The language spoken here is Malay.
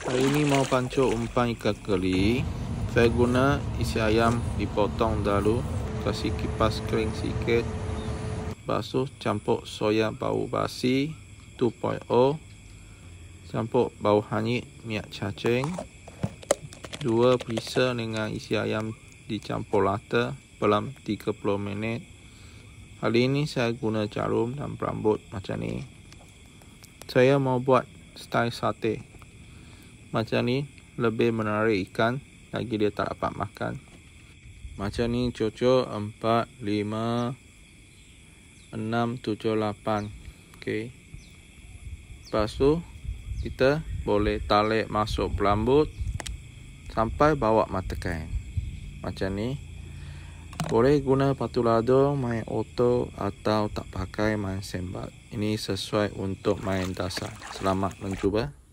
Hari ini mau pancur umpan ikan keli. Saya guna isi ayam dipotong dahulu, kasih kipas kering sikit, basuh, campur soya bau basi 2.0, campur bau hanyut minyak cacing, 2 pisa dengan isi ayam dicampur rata dalam 30 minit. Kali ini saya guna jarum dan berambut macam ni. Saya mau buat style sate. Macam ni lebih menarik ikan, lagi dia tak dapat makan. Macam ni cucuk 4, 5, 6, 7, 8. Okey. Lepas tu kita boleh tarik masuk berambut sampai bawa mata kain. Macam ni. Boleh guna batu ladung, main auto atau tak pakai main sembat. Ini sesuai untuk main dasar. Selamat mencuba.